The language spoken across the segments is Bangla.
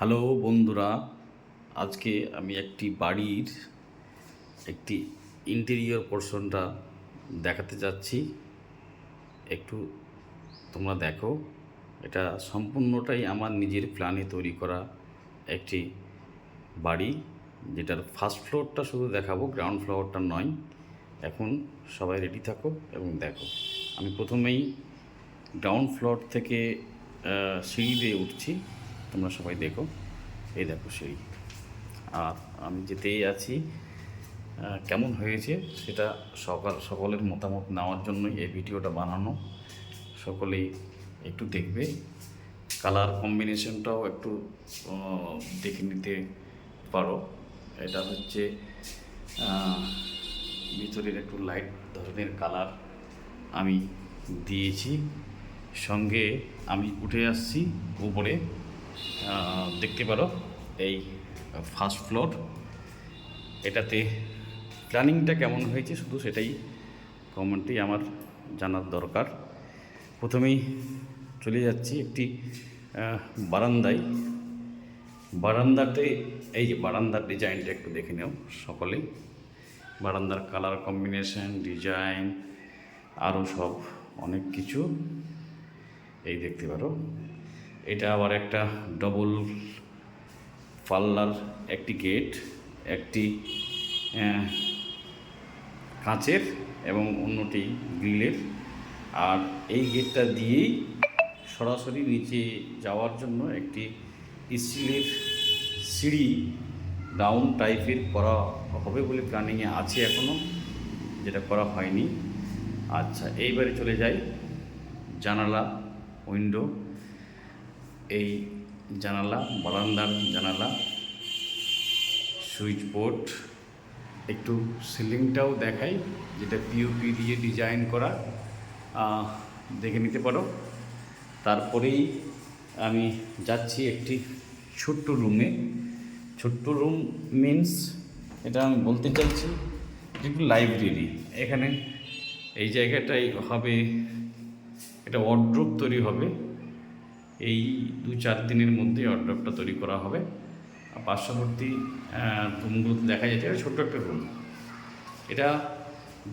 হ্যালো বন্ধুরা, আজকে আমি একটি বাড়ির একটি ইন্টেরিয়র পোর্শনটা দেখাতে যাচ্ছি। একটু তোমরা দেখো। এটা সম্পূর্ণটাই আমার নিজের প্ল্যানে তৈরি করা একটি বাড়ি, যেটার ফার্স্ট ফ্লোরটা শুধু দেখাবো, গ্রাউন্ড ফ্লোরটা নয়। এখন সবাই রেডি থাকো এবং দেখো। আমি প্রথমেই গ্রাউন্ড ফ্লোর থেকে সিঁড়ি দিয়ে উঠছি, তোমরা সবাই দেখো। এই দেখো সিঁড়ি, আর আমি যেতেই আছি। কেমন হয়েছে সেটা সকলের মতামত নেওয়ার জন্যই এই ভিডিওটা বানানো। সকলেই একটু দেখবে, কালার কম্বিনেশনটাও একটু দেখে নিতে পারো। এটা হচ্ছে ভিতরের একটু লাইট ধরনের কালার আমি দিয়েছি। সঙ্গে আমি উঠে আসছি উপরে, দেখতে পারো এই ফার্স্ট ফ্লোর। এটাতে প্ল্যানিংটা কেমন হয়েছে শুধু সেটাই কমেন্টেই আমার জানার দরকার। প্রথমেই চলে যাচ্ছি একটি বারান্দাতে। এই যে বারান্দার ডিজাইনটা একটু দেখে নেও সকলেই। বারান্দার কালার কম্বিনেশন, ডিজাইন, আরও সব অনেক কিছু এই দেখতে পারো। এটা আবার একটা ডবল পাল্লার একটি গেট, একটি কাঁচের এবং অন্যটি গ্রিলের। আর এই গেটটা দিয়েই সরাসরি নিচে যাওয়ার জন্য একটি স্টিলের সিঁড়ি ডাউন টাইপের করা হবে বলে প্ল্যানিংয়ে আছে এখনও, যেটা করা হয়নি। আচ্ছা, এইবারে চলে যাই জানালা, উইন্ডো। এই জানালা, বারান্দার জানালা, সুইচ বোর্ড, একটু সিলিংটাও দেখাই, যেটা পিওপি দিয়ে ডিজাইন করা, দেখে নিতে পারো। তারপরেই আমি যাচ্ছি একটি ছোট্ট রুমে। ছোট্ট রুম মিন্স, এটা আমি বলতে চাইছি একটু লাইব্রেরি। এখানে এই জায়গাটাই হবে, এটা ওয়ার্ড্রোব তৈরি হবে। এই 2-4 দিনের মধ্যে ওয়ার্ড্রোবটা তৈরি করা হবে। পার্শ্ববর্তী রুমগুলো দেখা যাচ্ছে, এটা ছোট্ট একটা রুম। এটা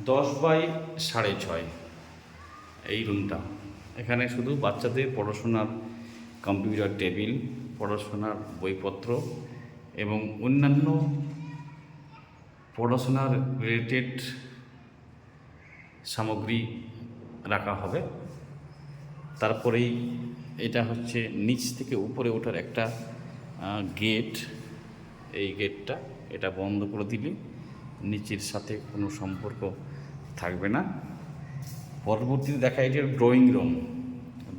10x6.5 এই রুমটা। এখানে শুধু বাচ্চাদের পড়াশোনার কম্পিউটার টেবিল, পড়াশোনার বইপত্র এবং অন্যান্য পড়াশোনার রিলেটেড সামগ্রী রাখা হবে। তারপরেই এটা হচ্ছে নিচ থেকে উপরে ওঠার একটা গেট। এই গেটটা, এটা বন্ধ করে দিলে নিচের সাথে কোনো সম্পর্ক থাকবে না। পরবর্তীতে দেখা যায় ড্রয়িং রুম।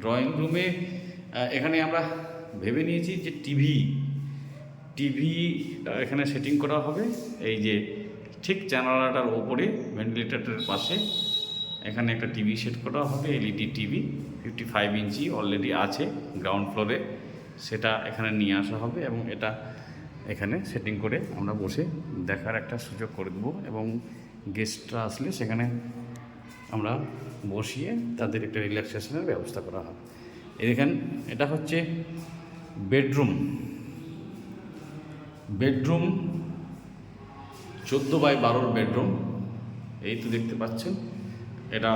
ড্রয়িং রুমে এখানে আমরা ভেবে নিয়েছি যে টিভি এখানে সেটিং করা হবে। এই যে ঠিক জানালাটার ওপরে ভেন্টিলেটরের পাশে এখানে একটা টিভি সেট করা হবে, এলইডি টিভি 55 ইঞ্চি অলরেডি আছে গ্রাউন্ড ফ্লোরে। সেটা এখানে নিয়ে আসা হবে এবং এটা এখানে সেটিং করে আমরা বসে দেখার একটা সুযোগ করে দেবো, এবং গেস্টরা আসলে সেখানে আমরা বসিয়ে তাদের একটা রিল্যাক্সেশনের ব্যবস্থা করা হবে। এখানে এটা হচ্ছে বেডরুম 14x12 বেডরুম। এই তো দেখতে পাচ্ছেন, এটা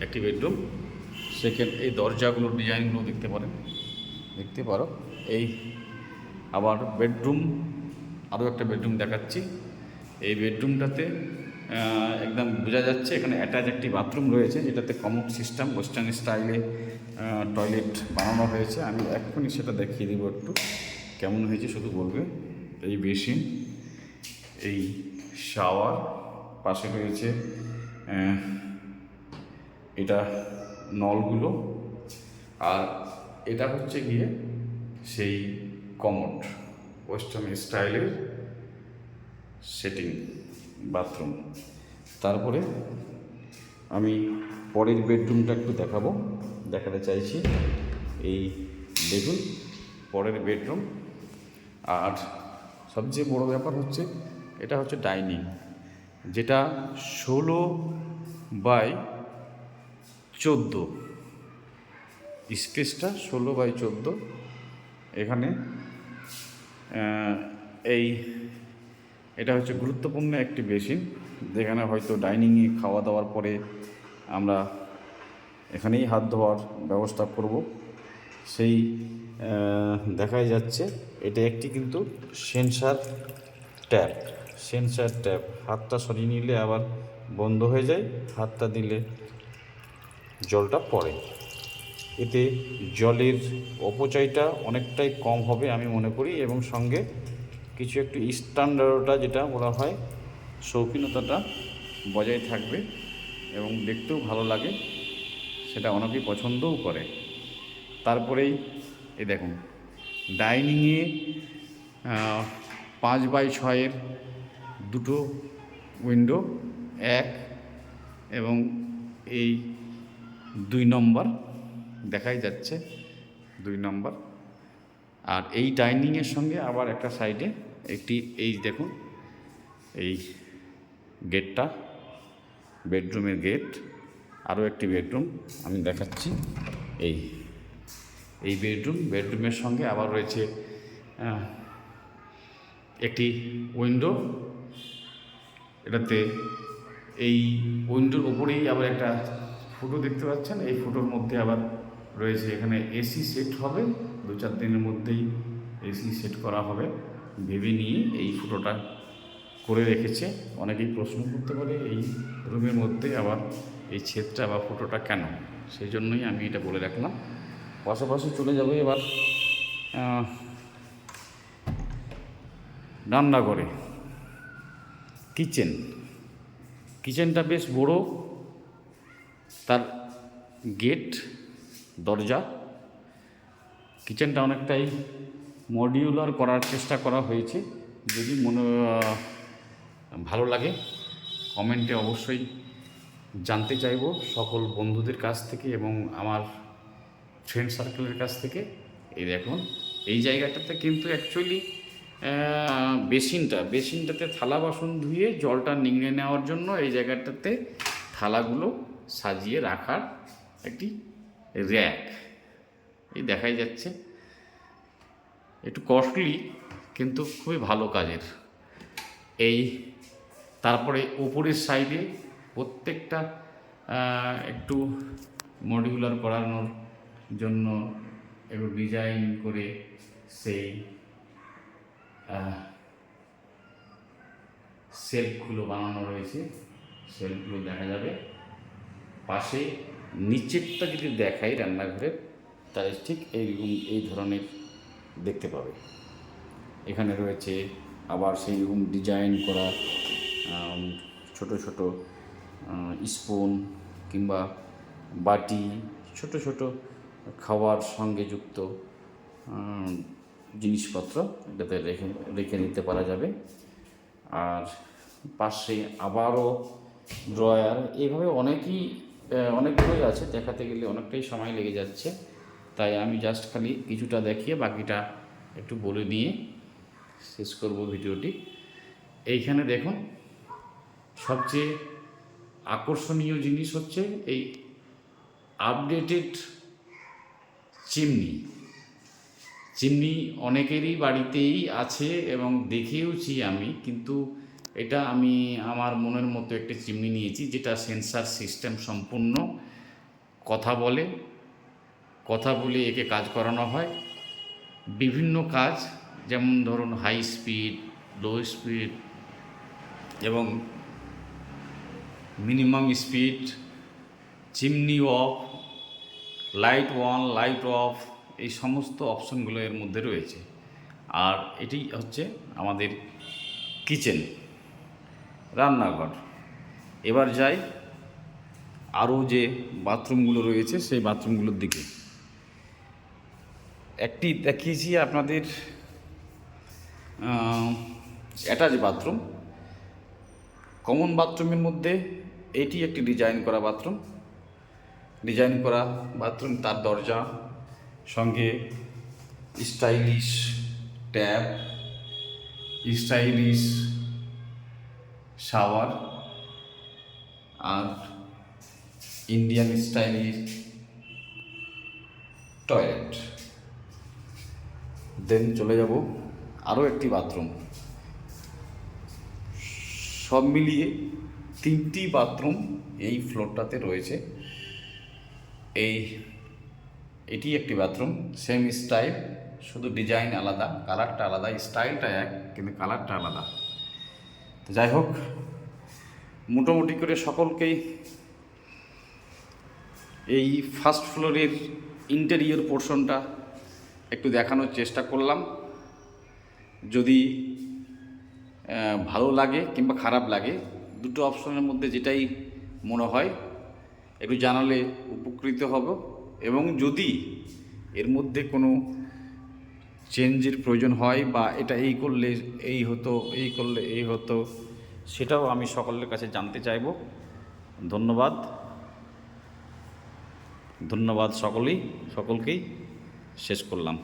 একটি বেডরুম। সেকেন্ড, এই দরজাগুলোর ডিজাইনগুলো দেখতে পারো। এই আবার বেডরুম, আরও একটা বেডরুম দেখাচ্ছি। এই বেডরুমটাতে একদম বোঝা যাচ্ছে এখানে অ্যাটাচ একটি বাথরুম রয়েছে, যেটাতে কমোড সিস্টেম ওয়েস্টার্ন স্টাইলে টয়লেট বানানো হয়েছে। আমি এক্ষুনি সেটা দেখিয়ে দেবো, একটু কেমন হয়েছে শুধু বলবে। এই বেসিন, এই শাওয়ার, পাশে রয়েছে এটা নলগুলো, আর এটা হচ্ছে গিয়ে সেই কমোড ওয়েস্টার্ন স্টাইলের সেটিং বাথরুম। তারপরে আমি পরের বেডরুমটা একটু দেখাতে চাইছি। এই দেখুন পরের বেডরুম। আর সবচেয়ে বড় ব্যাপার হচ্ছে, এটা হচ্ছে ডাইনিং, যেটা 16x14 স্পেসটা 16x14। এখানে এই এটা হচ্ছে গুরুত্বপূর্ণ একটি বেসিন, যেখানে হয়তো ডাইনিংয়ে খাওয়া দাওয়ার পরে আমরা এখানেই হাত ধোয়ার ব্যবস্থা করব। সেই দেখাই যাচ্ছে এটা একটি কিন্তু সেন্সার ট্যাপ। হাতটা সরিয়ে নিলে আবার বন্ধ হয়ে যায়, হাতটা দিলে জলটা পড়ে। এতে জলের অপচয়টা অনেকটাই কম হবে আমি মনে করি, এবং সঙ্গে কিছু একটু স্ট্যান্ডার্ডটা যেটা বলা হয় শৌখিনতাটা বজায় থাকবে এবং দেখতেও ভালো লাগে, সেটা অনেকেই পছন্দও করে। তারপরেই এই দেখুন ডাইনিংয়ে 5x6 দুটো উইন্ডো, এক এবং এই 2 নম্বর দেখাই যাচ্ছে, 2 নম্বর। আর এই ডাইনিংয়ের সঙ্গে আবার একটা সাইডে একটি এই দেখুন এই গেটটা, বেডরুমের গেট, আরও একটি বেডরুম আমি দেখাচ্ছি। এই বেডরুমের সঙ্গে আবার রয়েছে একটি উইন্ডো। এটাতে এই উইন্ডোর উপরেই আবার একটা ফুটো দেখতে পাচ্ছেন, এই ফুটোর মধ্যে আবার রয়েছে এখানে এসি সেট হবে, 2-4 দিনের মধ্যেই এসি সেট করা হবে ভেবে নিয়ে এই ফুটোটা করে রেখেছে। অনেকেই প্রশ্ন করতে পারে এই রুমের মধ্যে আবার এই ছেদটা বা ফুটোটা কেন, সেই জন্যই আমি এটা বলে রাখলাম। পাশাপাশি চলে যাবে এবার রান্নাঘরে। কিচেনটা বেশ বড়, তার গেট, দরজা, কিচেনটা অনেকটাই মডিউলার করার চেষ্টা করা হয়েছে। যদি ভালো লাগে কমেন্টে অবশ্যই জানতে চাইব সকল বন্ধুদের কাছ থেকে এবং আমার ফ্রেন্ড সার্কেলের কাছ থেকে। এই দেখুন এই জায়গাটাতে কিন্তু অ্যাকচুয়ালি বেসিনটাতে থালা বাসন ধুয়ে জলটা নিংড়ে নেওয়ার জন্য এই জায়গাটাতে থালাগুলো সাজিয়ে রাখার একটি র্যাক এই দেখাই যাচ্ছে। একটু কস্টলি কিন্তু খুবই ভালো কাজের। এই তারপরে উপরের সাইডে প্রত্যেকটা একটু মডিউলার করানোর জন্য একটু ডিজাইন করে সেই শেলফগুলো বানানো রয়েছে, শেলফগুলো দেখা যাবে। পাশে নিচেরটা যদি দেখাই রান্নাঘরের, তাহলে ঠিক এইরকম এই ধরনের দেখতে পাবে। এখানে রয়েছে আবার সেই রকম ডিজাইন করা ছোট ছোট স্পুন কিংবা বাটি, ছোট ছোট খাওয়ার সঙ্গে যুক্ত জিনিসপত্র এটাতে রেখে নিতে পারা যাবে। আর পাশে আবারও ড্রয়ার, এইভাবে অনেকগুলোই আছে, দেখাতে গেলে অনেকটাই সময় লেগে যাচ্ছে। তাই আমি জাস্ট খালি কিছুটা দেখিয়ে বাকিটা একটু বলে নিয়ে শেষ করব ভিডিওটি। এইখানে দেখুন সবচেয়ে আকর্ষণীয় জিনিস হচ্ছে এই আপডেটেড চিমনি অনেকেরই বাড়িতেই আছে এবং দেখেওছি আমি, কিন্তু এটা আমি আমার মনের মতো একটা চিমনি নিয়েছি যেটা সেন্সার সিস্টেম সম্পূর্ণ, কথা বলে একে কাজ করানো হয়। বিভিন্ন কাজ, যেমন ধরুন হাই স্পিড, লো স্পিড এবং minimum speed, chimney of, light on, light off, এই সমস্ত অপশনগুলো এর মধ্যে রয়েছে। আর এটি হচ্ছে আমাদের কিচেন, রান্নাঘর। এবার যাই আরও যে বাথরুমগুলো রয়েছে সেই বাথরুমগুলোর দিকে। একটি দেখিয়েছি আপনাদের অ্যাটাচ বাথরুম, কমন বাথরুমের মধ্যে এটি একটি ডিজাইন করা বাথরুম, তার দরজা সঙ্গে স্টাইলিশ ট্যাপ, স্টাইলিশ শাওয়ার আর ইন্ডিয়ান স্টাইলিশ টয়লেট। দেন চলে যাব আরও একটি বাথরুম। সব মিলিয়ে 3টি বাথরুম এই ফ্লোরটাতে রয়েছে। এটি একটি বাথরুম, সেম স্টাইল, শুধু ডিজাইন আলাদা, কালারটা আলাদা, স্টাইলটা এক কিন্তু কালারটা আলাদা। তো যাই হোক, মোটামুটি করে সকলকেই এই ফার্স্ট ফ্লোরের ইন্টেরিয়র পোর্শনটা একটু দেখানোর চেষ্টা করলাম। যদি ভালো লাগে কিংবা খারাপ লাগে, দুটো অপশনের মধ্যে যেটাই মনে হয় একটু জানালে উপকৃত হব। এবং যদি এর মধ্যে কোনো চেঞ্জের প্রয়োজন হয় বা এটা এই করলে এই হতো, এই করলে এই হতো, সেটাও আমি সকলের কাছে জানতে চাইব। ধন্যবাদ সকলেই, সকলকেই শেষ করলাম।